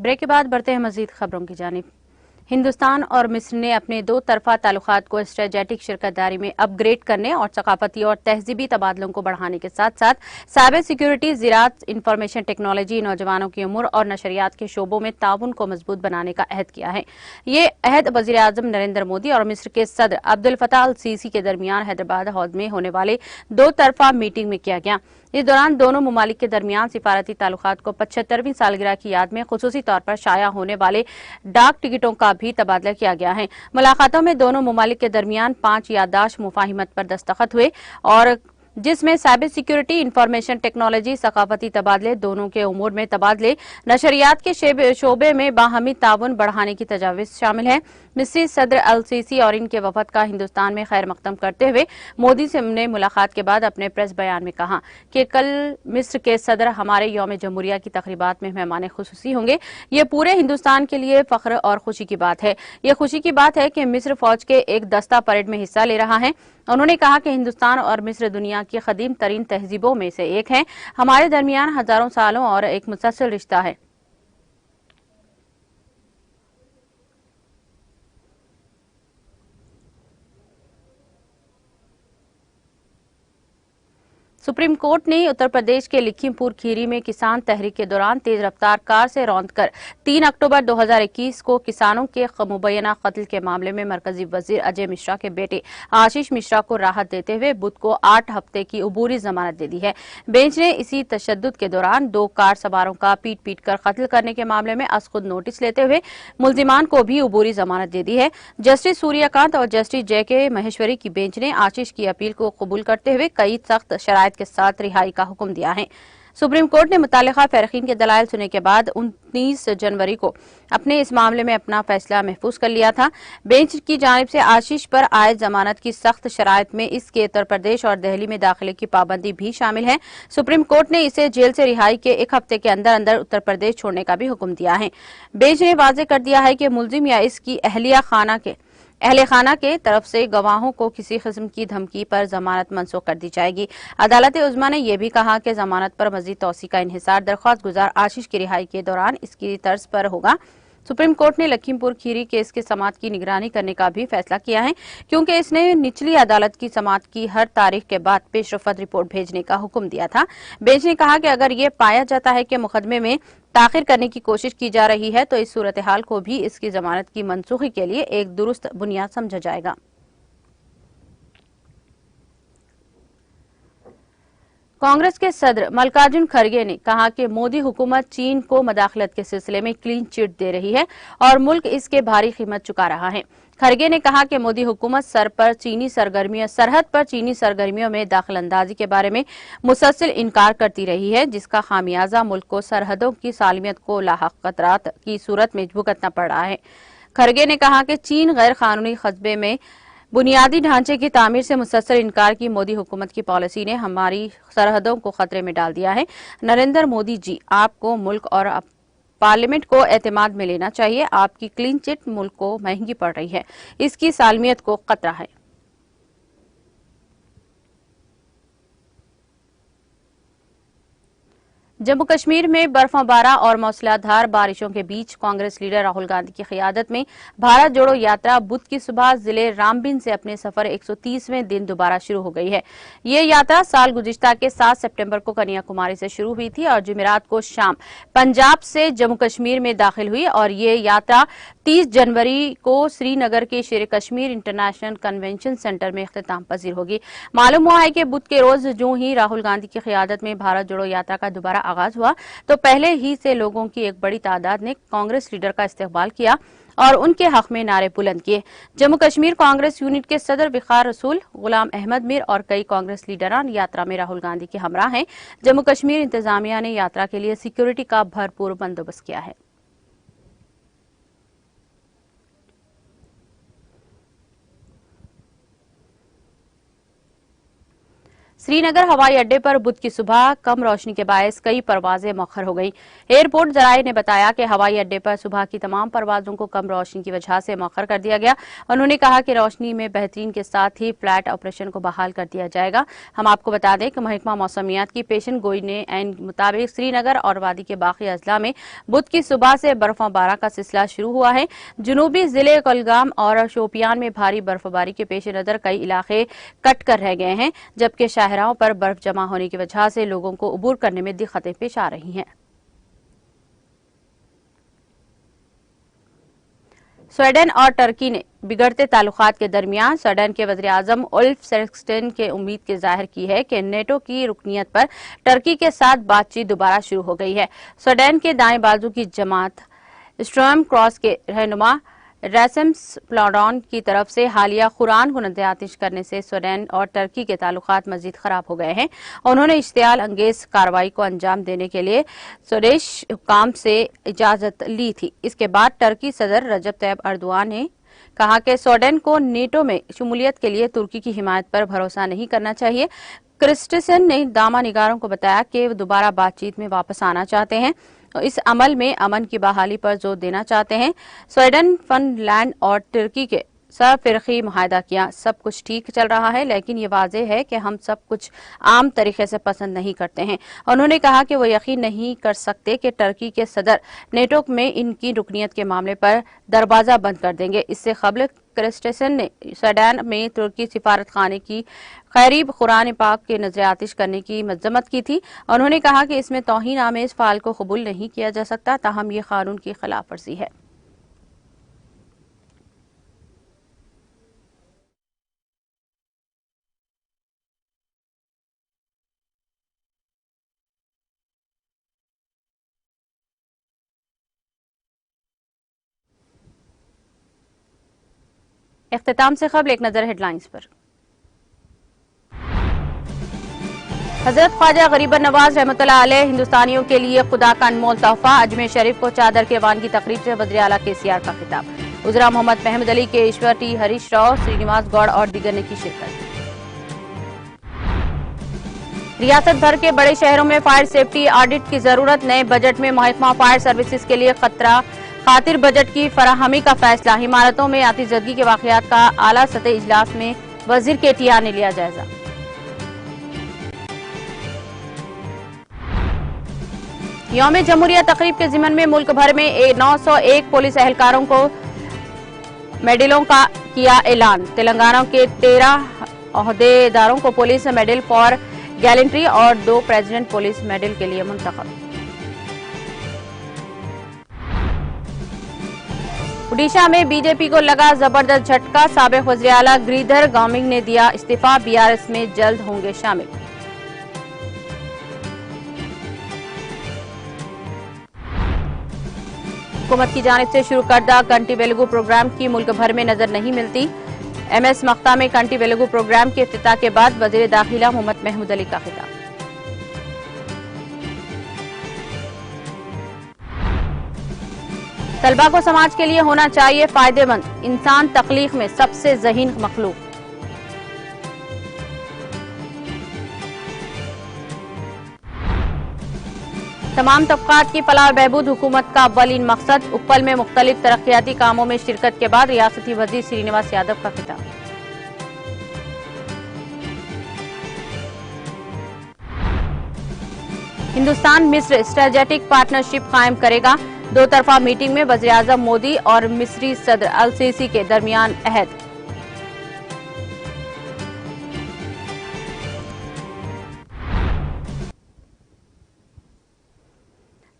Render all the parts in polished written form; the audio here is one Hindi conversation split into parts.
ब्रेक के बाद बढ़ते हैं मजीद खबरों की जानिब। हिंदुस्तान और मिस्र ने अपने दो तरफा ताल्लुकात को स्ट्रेटेजिक शिरकतदारी में अपग्रेड करने और सकाफती और तहजीबी तबादलों को बढ़ाने के साथ साथ साइबर सिक्योरिटी, ज़राअत, इंफॉर्मेशन टेक्नोलॉजी, नौजवानों की उम्र और नशरियात के शोबों में ताउन को मजबूत बनाने का अहद किया है। ये अहद वज़ीर आज़म नरेंद्र मोदी और मिस्र के सदर अब्दुल फताह अल सीसी के दरमियान हैदराबाद हाउस में होने वाले दो तरफा मीटिंग में किया गया। इस दौरान दोनों ममालिक के दरमियान सिफारती ताल्लुकात को 75वीं सालगिरह की याद में खुसूसी तौर पर शाया होने वाले डाक टिकटों का भी तबादला किया गया है। मुलाकातों में दोनों ममालिक के दरमियान 5 याददाश्त मुफाहिमत पर दस्तखत हुए और जिसमें साइबर सिक्योरिटी, इंफॉर्मेशन टेक्नोलॉजी, सकाफती तबादले, दोनों के उमूर में तबादले, नशरियात के शोबे में बाहमी ताउन बढ़ाने की तजावीज़ शामिल है। मिस्री सदर अल सीसी और इनके वफद का हिंदुस्तान में खैर मकदम करते हुए मोदी से ने मुलाकात के बाद अपने प्रेस बयान में कहा कि कल मिस्र के सदर हमारे यौम जमहूरिया की तकरीबात में मेहमान खुसूसी होंगे। ये पूरे हिंदुस्तान के लिए फख्र और खुशी की बात है। ये खुशी की बात है कि मिस्र फौज के एक दस्ता परेड में हिस्सा ले रहा है। उन्होंने कहा कि हिंदुस्तान और मिस्र दुनिया की कदीम तरीन तहजीबों में से एक है। हमारे दरमियान हजारों सालों और एक मुसलसल रिश्ता है। सुप्रीम कोर्ट ने उत्तर प्रदेश के लखीमपुर खीरी में किसान तहरीक के दौरान तेज रफ्तार कार से रौंदकर 3 अक्टूबर 2021 को किसानों के मुबैना कत्ल के मामले में मरकजी वजीर अजय मिश्रा के बेटे आशीष मिश्रा को राहत देते हुए बुध को 8 हफ्ते की अबूरी जमानत दे दी है। बेंच ने इसी तशद्दुद के दौरान 2 कार सवारों का पीट पीट कर कत्ल करने के मामले में अज खुद नोटिस लेते हुए मुल्जिमान को भी अबूरी जमानत दे दी है। जस्टिस सूर्यकांत और जस्टिस जे के महेश्वरी की बेंच ने आशीष की अपील को कबूल करते हुए कई सख्त शराइत के साथ रिहाई का हुक्म दिया है। सुप्रीम कोर्ट ने मुतालिका फरीकीन के दलाइल सुनने के बाद 19 जनवरी को अपने इस मामले में अपना फैसला महफूज कर लिया था। बेंच की जानिब से आशीष पर आयद जमानत की सख्त शराइत में इसके उत्तर प्रदेश और दिल्ली में दाखिले की पाबंदी भी शामिल है। सुप्रीम कोर्ट ने इसे जेल से रिहाई के 1 हफ्ते के अंदर अंदर उत्तर प्रदेश छोड़ने का भी हुक्म दिया है। बेंच ने वाजे कर दिया है कि मुलजिम या इसकी अहले खाना के तरफ से गवाहों को किसी किस्म की धमकी पर जमानत मंसूख कर दी जाएगी। अदालत उज़्मा ने यह भी कहा कि जमानत पर मजीद तौसी का इन्हिसार दरख्वास्त गुजार आशीष की रिहाई के दौरान इसकी तर्ज पर होगा। सुप्रीम कोर्ट ने लखीमपुर खीरी केस के समाअत की निगरानी करने का भी फैसला किया है, क्योंकि इसने निचली अदालत की समाअत की हर तारीख के बाद पेशरफत रिपोर्ट भेजने का हुक्म दिया था। बेंच ने कहा कि अगर ये पाया जाता है कि मुकदमे में ताखिर करने की कोशिश की जा रही है तो इस सूरत हाल को भी इसकी जमानत की मनसूखी के लिए एक दुरुस्त बुनियाद समझा जाएगा। कांग्रेस के सदर मल्लिकार्जुन खड़गे ने कहा कि मोदी हुकूमत चीन को मदाखलत के सिलसिले में क्लीन चिट दे रही है और मुल्क इसके भारी कीमत चुका रहा है। खड़गे ने कहा कि मोदी हुकूमत सरहद पर चीनी सरगर्मियों में दाखिल अंदाजी के बारे में मुसलसल इनकार करती रही है, जिसका खामियाजा मुल्क को सरहदों की सालमियत को लाहक खतरात की सूरत में भुगतना पड़ रहा है। खड़गे ने कहा कि चीन गैर कानूनी कस्बे में बुनियादी ढांचे की तामीर से मुसलसल इनकार की मोदी हुकूमत की पॉलिसी ने हमारी सरहदों को खतरे में डाल दिया है। नरेंद्र मोदी जी, आपको मुल्क और पार्लियामेंट को एतमाद में लेना चाहिए। आपकी क्लीन चिट मुल्क को महंगी पड़ रही है, इसकी सालमियत को खतरा है। जम्मू कश्मीर में बर्फबारी और मूसलाधार बारिशों के बीच कांग्रेस लीडर राहुल गांधी की क़ियादत में भारत जोड़ो यात्रा बुध की सुबह जिले रामबिन से अपने सफर 130वें दिन दोबारा शुरू हो गई है। ये यात्रा साल गुज़िश्ता के 7 सितंबर को कन्याकुमारी से शुरू हुई थी और जुमेरात को शाम पंजाब से जम्मू कश्मीर में दाखिल हुई और ये यात्रा 30 जनवरी को श्रीनगर के शेर कश्मीर इंटरनेशनल कन्वेंशन सेंटर में इख्तिताम पजीर होगी। मालूम हुआ है कि बुध के रोज जो ही राहुल गांधी की क़ियादत में भारत जोड़ो यात्रा का दोबारा आगाज हुआ तो पहले ही से लोगों की एक बड़ी तादाद ने कांग्रेस लीडर का इस्तकबाल किया और उनके हक में नारे बुलंद किए। जम्मू कश्मीर कांग्रेस यूनिट के सदर वक़ार रसूल, गुलाम अहमद मीर और कई कांग्रेस लीडरान यात्रा में राहुल गांधी के हमरा हैं। जम्मू कश्मीर इंतजामिया ने यात्रा के लिए सिक्योरिटी का भरपूर बंदोबस्त किया है। श्रीनगर हवाई अड्डे पर बुध की सुबह कम रोशनी के बायस कई परवाजें मौखर हो गई। एयरपोर्ट जराये ने बताया कि हवाई अड्डे पर सुबह की तमाम परवाजों को कम रोशनी की वजह से मौखर कर दिया गया। उन्होंने कहा कि रोशनी में बेहतरीन के साथ ही फ्लैट ऑपरेशन को बहाल कर दिया जाएगा। हम आपको बता दें कि महकमा मौसमियात की पेशन गोई ने ऐन मुताबिक श्रीनगर और वादी के बाकी अजला में बुध की सुबह से बर्फबारी का सिलसिला शुरू हुआ है। जनूबी जिले कुलगाम और शोपियान में भारी बर्फबारी के पेश नजर कई इलाके कट कर रह गए हैं, जबकि शाहराहों पर बर्फ जमा होने की वजह से लोगों को अबूर करने में दिक्कतें पेश आ रही हैं। स्वीडन और टर्की ने बिगड़ते ताल्लुकात के दरमियान स्वीडन के वज़ीर आज़म उल्फ क्रिस्टरसन के उम्मीद के जाहिर की है कि नेटो की रुकनीत पर टर्की के साथ बातचीत दोबारा शुरू हो गई है। स्वीडन के दाएं बाजू की जमात स्ट्रॉम क्रॉस के रहनुमा रैसम्स प्लाडॉन की तरफ से हालिया कुरान को नज़र करने से स्वीडन और टर्की के ताल्लुकात मजीद खराब हो गए हैं। उन्होंने इश्तियाल अंगेज कार्रवाई को अंजाम देने के लिए स्वदेश हुकाम से इजाजत ली थी। इसके बाद टर्की सदर रजब तैयब अर्दोआन ने कहा कि स्वीडन को नेटो में शमूलियत के लिए तुर्की की हिमायत पर भरोसा नहीं करना चाहिए। क्रिस्टरसन ने दामा निगारों को बताया कि वो दोबारा बातचीत में वापस आना चाहते हैं और इस अमल में अमन की बहाली पर जोर देना चाहते हैं। स्वीडन, फिनलैंड और तुर्की के सरफिरकी मुआहदा किया सब कुछ ठीक चल रहा है, लेकिन ये वाज़ेह है कि हम सब कुछ आम तरीके से पसंद नहीं करते हैं। उन्होंने कहा कि वो यकीन नहीं कर सकते कि टर्की के सदर नेटो में इनकी रुकनीत के मामले पर दरवाजा बंद कर देंगे। इससे कबल क्रिस्टरसन ने स्वीडन में तुर्की सिफारत खाने की खैरीब कुरान पाक के नजर करने की मजम्मत की थी। उन्होंने कहा कि इसमें तौहीन आमेज फाल को कबूल नहीं किया जा सकता, ताहम ये कानून की खिलाफ वर्जी है। इख्तिताम से कबल एक नजर हेडलाइंस पर। हजरत ख्वाजा गरीबन नवाज रहमतुल्लाह अलैह हिंदुस्तानियों के लिए खुदा का अनमोल तोहफा। अजमेर शरीफ को चादर के वान की तकरीब से वज़ीर आला KCR का खिताब। उज़रा मोहम्मद महमूद अली के ईश्वर टी हरीश राव, श्रीनिवास गौड़ और दीगर ने की शिरकत। रियासत भर के बड़े शहरों में फायर सेफ्टी ऑडिट की जरूरत। नए बजट में महकमा फायर सर्विसेज के लिए खातिर बजट की फराहमी का फैसला। इमारतों में आतिशज़दगी के वाक़यात का आला सतह इजलास में वजीर KTR ने लिया जायजा। यौम जमहूरिया तकरीब के ज़िमन में मुल्क भर में 901 पुलिस एहलकारों को मेडलों का किया ऐलान। तेलंगाना के 13 ओहदेदारों को पुलिस मेडल फॉर गैलेंट्री और 2 प्रेसिडेंट पुलिस मेडल के लिए मुंतखब। ओडिशा में बीजेपी को लगा जबरदस्त झटका। साबिक वज़ीर आला गिरिधर गौमिंग ने दिया इस्तीफा। BRS में जल्द होंगे शामिल। हुकूमत की जानिब से शुरू करदा कंटी वेलुगु प्रोग्राम की मुल्क भर में नजर नहीं मिलती। MS मख्ता में कंटी वेलुगु प्रोग्राम के इफ्तिताह के बाद वज़ीर दाखिला मोहम्मद महमूद अली का खिताब। तलबा को समाज के लिए होना चाहिए फायदेमंद। इंसान तख्लीक में सबसे ज़हीन मखलूक। तमाम तबकात की फलाह बहबूद हुकूमत का अव्वलीन मकसद। उप्पल में मुख्तलिफ तरक्याती कामों में शिरकत के बाद रियासती वजीर श्रीनिवास यादव का खिताब। हिंदुस्तान मिस्र स्ट्रेटेजिक पार्टनरशिप कायम करेगा। 2 तरफा मीटिंग में वज़ीर आज़म मोदी और मिस्री सदर अल-सीसी के दरमियान अहद।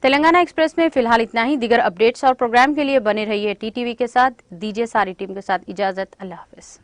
तेलंगाना एक्सप्रेस में फिलहाल इतना ही। दीगर अपडेट्स और प्रोग्राम के लिए बने रहिए TTV के साथ। दीजिए सारी टीम के साथ इजाजत। अल्लाह हाफिज।